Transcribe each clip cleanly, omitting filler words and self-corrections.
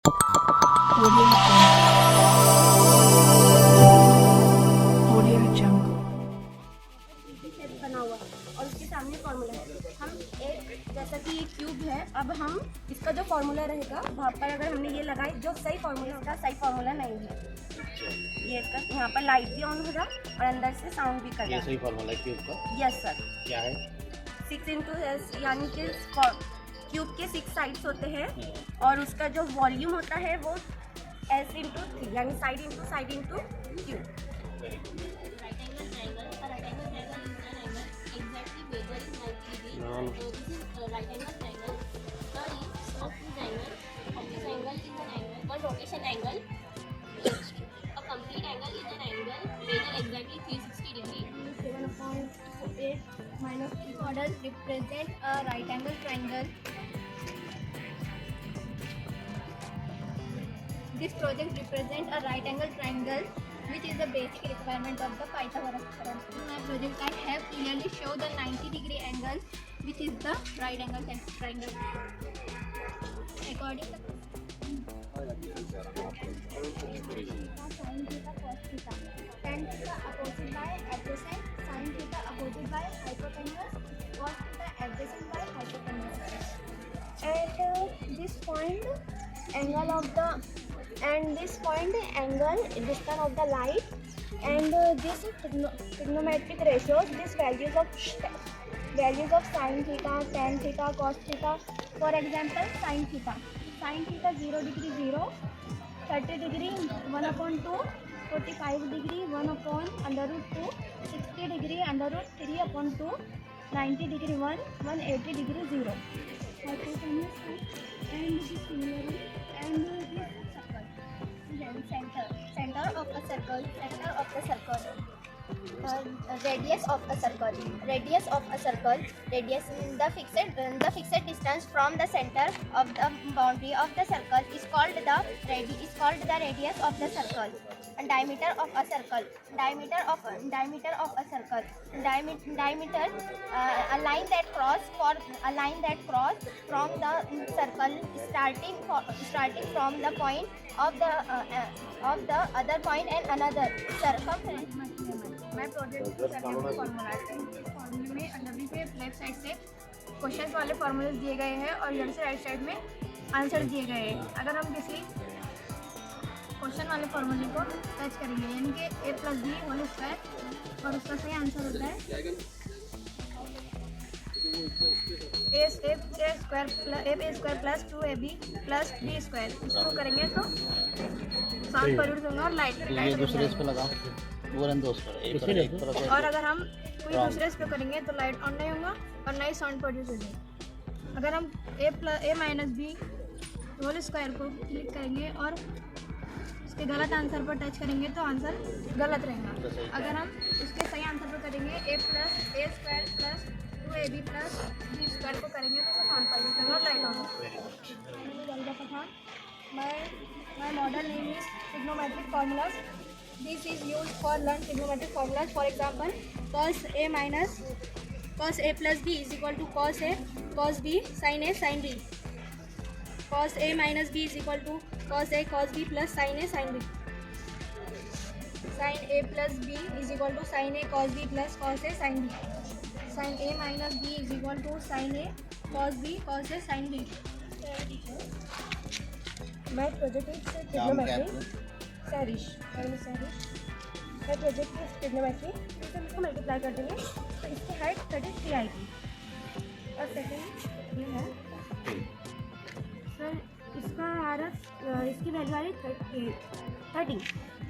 Audio Jungle. Shape बना हुआ और उसके सामने फॉर्मूला है। हम एक जैसा कि ये क्यूब है, अब हम इसका जो फॉर्मूला रहेगा वहाँ पर अगर हमने ये लगाई, जो सही फॉर्मूला इसका सही फॉर्मूला नहीं है। ये इसका यहाँ पर लाइट भी ऑन होगा और अंदर से साउंड भी कर ये सही फॉर्मूला है क्यूब का यस सर। क्या है? 6 यानी कि क्यूब के 6 साइड्स होते हैं और उसका जो वॉल्यूम होता है वो S इंटू 3 यानी side into cube. Rotation angle, a complete angle is an angle measured exactly 360 degree. 7/8 minus This model represents a right angle triangle. This project represents a right angle triangle, which is the basic requirement of the Pythagoras theorem. In my project, I have clearly shown the 90-degree angle, which is the right angle triangle. According to sin theta cos theta, tan theta opposite by adjacent, sin theta opposite by hypotenuse, cos theta adjacent by hypotenuse. and this point angle of the distance of the light and this trigonometric ratios, these values of sin theta, tan theta, cos theta. For example, sin theta 0 degree 0, 30 degree 1/2, 45 degree 1 under root 2, 60 degree under root 3/2, 90 degree 1, 180 degree 0. Hypotenuse and this similarly and this circle. Then center of a circle, radius of a circle, the fixed distance from the center of the boundary of the circle is called the radius of the circle. And diameter of a circle, a line that cross from the circle starting from the point of the other point and another circumference. मैं project को करने में formula है। इस फॉर्मूले में अंडरवी पे left side से क्वेश्चन वाले फॉर्मूले दिए गए हैं और लेफ्ट से राइट साइड में आंसर दिए गए हैं। अगर हम किसी क्वेश्चन वाले फॉर्मूले को टच करेंगे यानी कि a+b होल स्क्वायर और उसका सही आंसर होता है a square plus 2ab plus b square. इसको करेंगे तो साउंड प्रोड्यूस होगा और ये दूसरे इस पे लगा वो रन दोस्त पर एक तरफ और अगर हम कोई दूसरे इस पे करेंगे तो लाइट ऑन नहीं होगा और नई साउंड प्रोड्यूस होगी। अगर हम a-b होल स्क्वायर को क्लिक करेंगे और इसके गलत आंसर पर टच करेंगे तो आंसर गलत रहेगा। अगर हम इसके सही आंसर पर करेंगे a square plus 2ab plus b square को करेंगे तो साउंड प्रोड्यूस होगा और लाइट ऑन होगा। My model name is trigonometric formulas. This is used for learn trigonometric formulas. For example, cos a plus b is equal to cos a cos b sin a sin b. Cos a minus b is equal to cos a cos b plus sin a sin b. Sin a plus b is equal to sin a cos b plus cos a sin b. Sin a minus b is equal to sin a cos b cos a sin b. My project is trigonometry. Sarish. My project is trigonometry. इसको multiply कर देंगे तो इसकी height 33 आएगी और second ये है sir इसका इसकी वैल्यू आ रही 30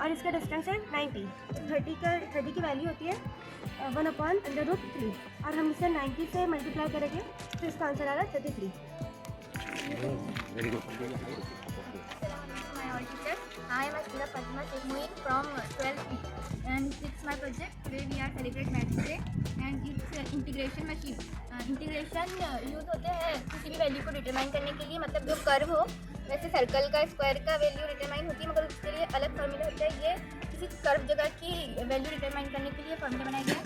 और इसका डिस्टेंस है 90। 30 की वैल्यू होती है 1/√3 और हम इसे 90 से मल्टीप्लाई करेंगे तो इसका आंसर आ रहा है 33। Very good. My all teacher, I am Asmita Fatima Sheikh from 12th B and it's my project. Today we are celebrate Maths Day and it's integration machine. Integration use होते हैं किसी भी value को determine करने के लिए, मतलब जो कर्व हो वैसे सर्कल का स्क्वायर का वैल्यू डिटरमाइन होती है मगर उसके लिए अलग फॉर्मूला होता है। ये किसी कर्व जगह की वैल्यू डिटरमाइन करने के लिए फॉर्मूला बनाया गया है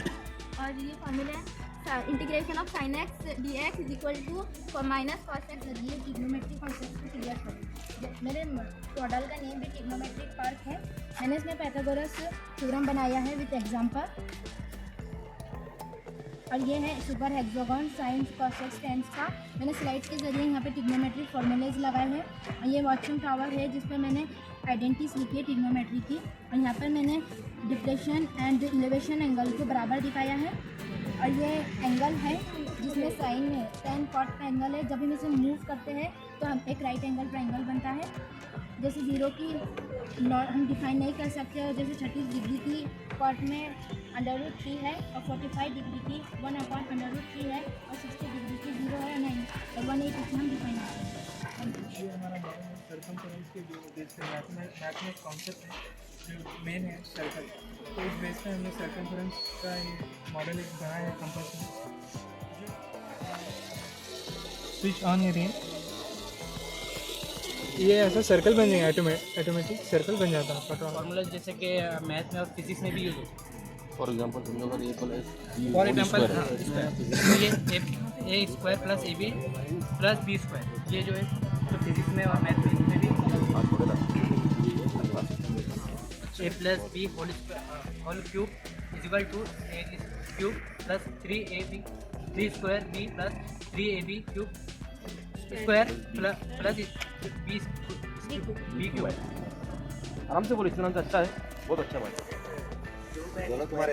और ये फॉर्मूला है integration of sine x d x is equal to minus cos x. ये ट्रिग्नोमेट्रिक कॉन्सेप्ट को क्लियर करें। मेरे मॉडल का नेम भी ट्रिग्नोमेट्रिक पार्क है। मैंने इसमें पैथागोरस थ्योरम बनाया है विद एग्जांपल। और ये है super hexagon sines cosecs tans का। मैंने स्लाइड्स के जरिए यहाँ पे ट्रिग्नोमेट्रिक फॉर्मूलेज लगाए हैं। और ये वॉचिंग टावर है जिस पर मैंने आइडेंटिटीज लिखी है ट्रिग्नोमेट्री की। और यहाँ पर मैंने डिप्रेशन एंड एलिवेशन एंगल को बराबर दिखाया है। और ये एंगल है जिसमें साइन में टेन कॉट का एंगल है। जब हम इसे मूव करते हैं तो हम एक राइट एंगल ट्रायंगल बनता है। जैसे 0 की हम डिफाइन नहीं कर सकते। और जैसे 36 डिग्री की कॉट में √3 है और 45 डिग्री की 1/√3 है और 60 डिग्री की 0 है और 9 और 180 हम डिफाइन करते हैं। ये हमारा सर्कमफरेंस के जो बेस पे मैथ में कॉन्सेप्ट है जो मेन है सर्कल। तो इस बेस पे हमने सर्कमफरेंस का ये मॉडल एक बनाया है कंपास में। स्विच ऑन करिए, ये ऐसा सर्कल बन जाएगा, ऑटोमेटिक सर्कल बन जाता है। फॉर्मूला जैसे कि मैथ में और फिजिक्स में भी यूज होता है। फॉर एग्जांपल समझो अगर for example a square plus a b plus b square, ये जो है तो फिजिक्स में और मैथमेटिक्स में भी a plus b whole cube is equal to a cube plus 3 square b plus 3ab cube square plus b cube. आराम से बोलो, इतना अच्छा है, बहुत अच्छा बात है। दोनों तुम्हारे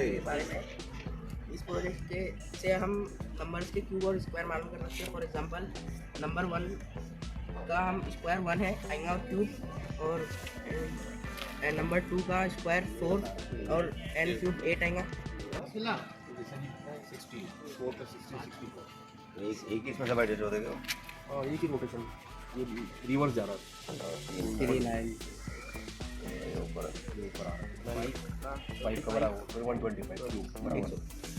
इस प्रोजेक्ट के से हम नंबर्स के क्यूब और स्क्वायर मालूम कर सकते हैं। फॉर एग्जांपल नंबर 1 का हम स्क्वायर 1 है आएगा क्यूब, और नंबर 2 का स्क्वायर 4 और n क्यूब 8 आएगा। 64 + 60 एक ही इसमें सब एडिट हो देगा। और एक ही रोटेशन, ये रिवर्स जा रहा है। 39 ऊपर आ रहा है 5 का बड़ा हो 125 क्यूब बराबर।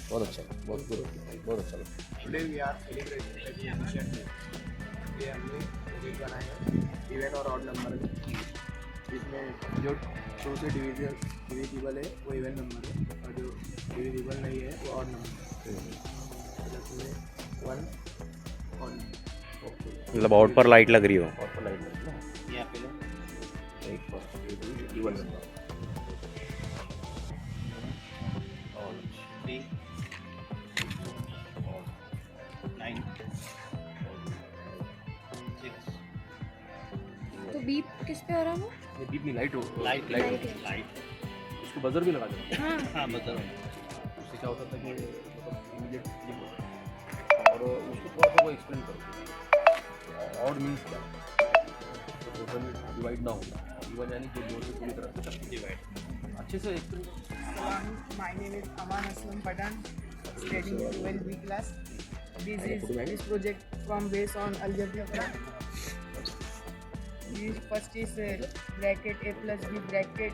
बहुत अच्छा, बहुत अच्छा लगा। Today we are celebrating addition day. ये हमने प्रोजेक्ट बनाया है इवन और ऑड नंबर में। इसमें जो 2 से डिविजिबल है वो इवन नंबर है और जो डिविजिबल नहीं है वो ऑड नंबर है। 1 ऑन मतलब आउट पर लाइट लग रही हो। और पर लाइट लगी ना, यहाँ पे लो एक पर इवन नंबर और 3 और 9 6। तो बीप किस पे हो रहा है? ये बीप में लाइट हो, लाइट उसको बजर भी लगा देना। हाँ बताओ। उससे क्या होता था कि मतलब इमीडिएट क्लिक होता है। और उसको थोड़ा सा वो एक्सप्लेन करो। ऑड मीन्स क्या, तो टोटली डिवाइड ना होना, इवन यानी कि दोनों पूरी तरह से डिवाइड अच्छे से explain. My name is Aman Aslam Pathan, studying in 12B class. This project from based on algebra. This first is bracket a plus b bracket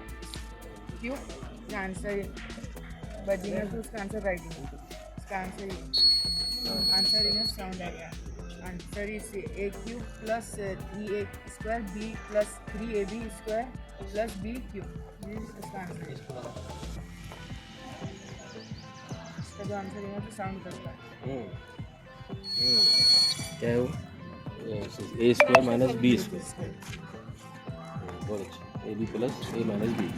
cube. The answer बचेगा तो उसका आंसर राइटिंग, उसका answer in sound आएगा। Answer is a cube plus 3a square b plus 3ab square plus b cube. ये इसका answer है। इसका जो आंसर है तो साउंड करता है। क्या है वो, a square minus b square. बहुत अच्छा, a b plus a minus b.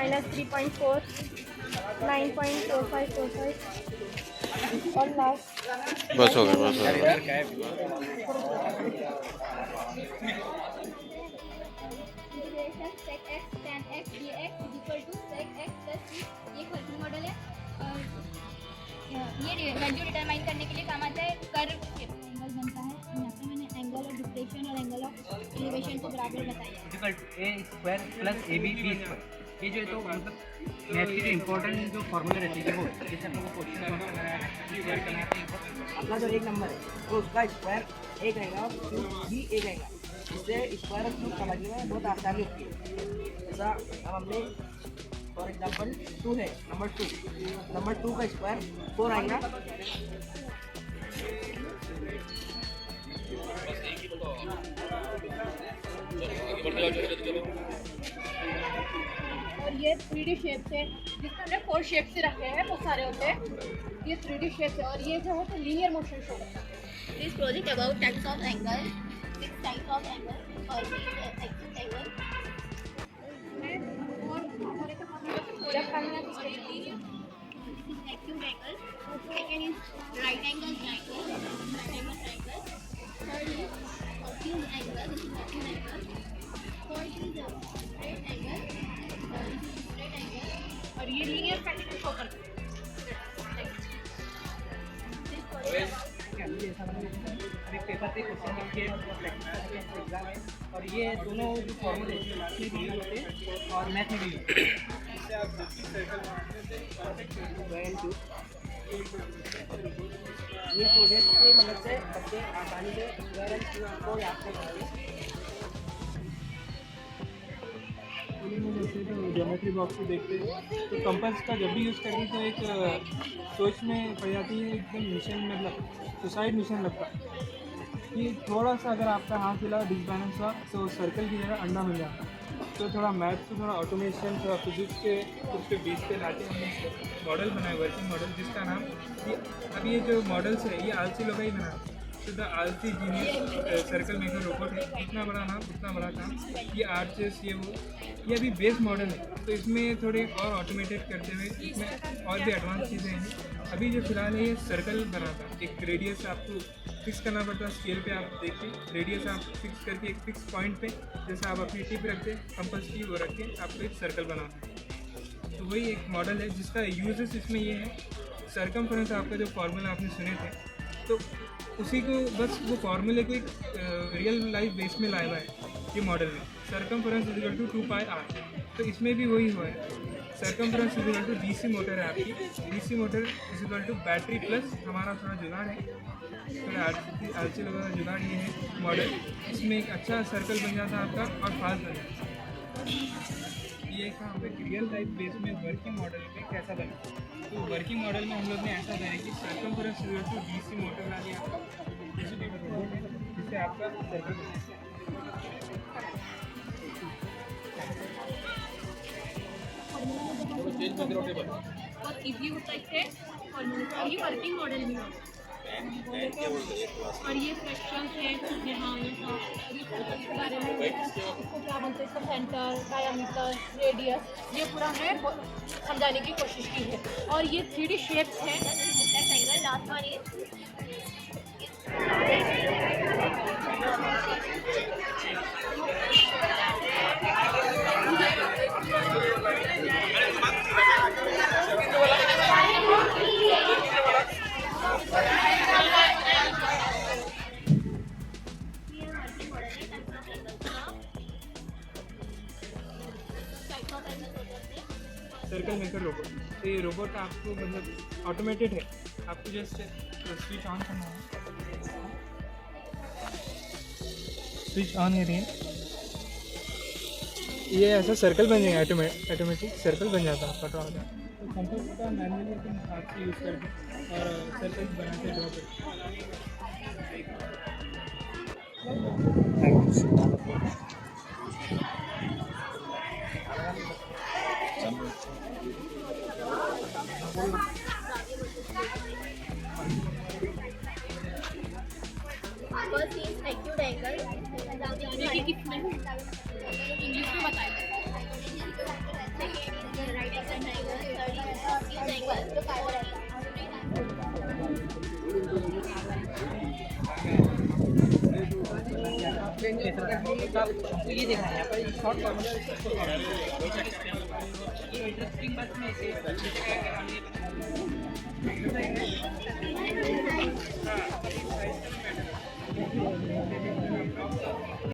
-3.4 9.4545 और लास्ट बस हो गया। Integration sec x tan x dx is equal to sec x plus c। ये एक वर्किंग मॉडल है और ये वैल्यू डिटरमाइन करने के लिए काम आता है। कर्व एंगल बनता है। यहाँ पे मैंने एंगल ऑफ डिप्रेशन और एंगल ऑफ एलिवेशन को बराबर बताया है। Equal to a square plus a b b square. ये जो है तो मतलब मैथ की जो इंपॉर्टेंट जो फॉर्मूला रहती है वो जैसे हम लोग क्वेश्चन अपना जो एक नंबर है तो उसका स्क्वायर 1 रहेगा और क्यूब भी 1 रहेगा। इससे स्क्वायर और क्यूब समझने में बहुत आसानी होती है। ऐसा अब हमने फॉर एग्जांपल 2 है, नंबर 2 का स्क्वायर 4 आएगा। और ये 3D शेप्स है, जिसमें हमने 4 शेप्स से रखे हैं, बहुत सारे होते हैं। ये 3D शेप्स है और ये जो है तो लीनियर मोशन शो करता है। This project about types of angle, 6 types of angle, or acute angle. जब हमने कुछ Acute angle. Second is right angle triangle. Right angle triangle. Third is acute angle. This is acute angle. Fourth is straight angle. This is straight angle. और ये linear pattern show करता है। This project. अभी paper पे question लिखे exam है, और ये दोनों जो फॉर्मूले इसमें भी यूज होते हैं और मैथ में भी यूज होते हैं। ये प्रोजेक्ट की मदद से बच्चे आसानी से स्क्वायर एंड क्यूब को याद कर पाएंगे। जैसे तो ज्योमेट्री बॉक्स को देखते हैं तो कंपास का जब भी यूज़ करती तो एक सोच में पड़ जाती है, एकदम मिशन मतलब सुसाइड मिशन लगता है कि थोड़ा सा अगर आपका हाथ हिला डिसबैलेंस हुआ तो सर्कल की जगह अंडा मिल जाता है। तो थोड़ा मैथ को थोड़ा ऑटोमेशन थोड़ा फिजिक्स के उसके बेस पे लाके हमने मॉडल बनाया, वर्किंग मॉडल, जिसका नाम अभी ये जो मॉडल्स है ये आलसी लोग ही बना, तो द आलसी जीनियस सर्कल मेकर रोबोट है। इतना बड़ा नाम उतना बड़ा काम, ये आर्चेस ये अभी बेस मॉडल है, तो इसमें थोड़े और ऑटोमेटेड करते हुए इसमें और भी एडवांस चीज़ें हैं। अभी जो फिलहाल है ये सर्कल बनाता, एक रेडियस आपको फिक्स करना पड़ता है स्केल पे, आप देखिए रेडियस आप फिक्स करके एक फिक्स पॉइंट पे जैसे आप अपनी टिप रखते कंपास की वो रख के आपको एक सर्कल बनाना है। तो वही एक मॉडल है जिसका यूजेस इसमें ये है, सरकमफ्रेंस आपका जो फार्मूला आपने सुने थे तो उसी को बस वो फार्मूले को एक रियल लाइफ बेस में लाया हुआ है ये मॉडल में। Circumference is equal to 2πr, तो इसमें भी वही हुआ है। Circumference is equal to DC motor है आपकी, DC motor is equal to battery plus हमारा थोड़ा जुगाड़ है, थोड़ा आलसी लोगों का जुगाड़ ये है मॉडल, इसमें एक अच्छा सर्कल बन जाता है आपका और फास्ट बन जाता है। ये काम एक रियल लाइफ बेस में वर्किंग मॉडल में कैसा बना, तो वर्किंग मॉडल में हम लोग ने ऐसा बनाया कि circumference is equal to DC motor ला दिया जिससे आपका सर्कल बना। बहुत इजी होता है और ये वर्किंग मॉडल भी है। और ये फ्रैक्शंस है यहाँ इसके बारे में, इसको क्या बोलते हैं, इसका सेंटर, डायमीटर, रेडियस, ये पूरा हमें समझाने की कोशिश की है। और ये 3D शेप्स हैं। Last one is circle maker robot. तो ये रोबोट आपको मतलब ऑटोमेटेड है, आपको जस्ट स्विच ऑन करना है, स्विच ऑन करिए, ये ऐसा सर्कल बन जाएगा, ऑटोमेटिक सर्कल बन जाता है आपका ड्रॉ हो जाता है। तो कंपास का मैनुअली अपन हाथ से यूज़ करके और सर्कल बनाते ड्रॉ करते। first is acute angle. English में बताएं। Second is right angle triangle. Third is acute angle. तो ये देखा यहाँ पर शॉर्ट फॉर्मूला, ये इंटरेस्टिंग बात में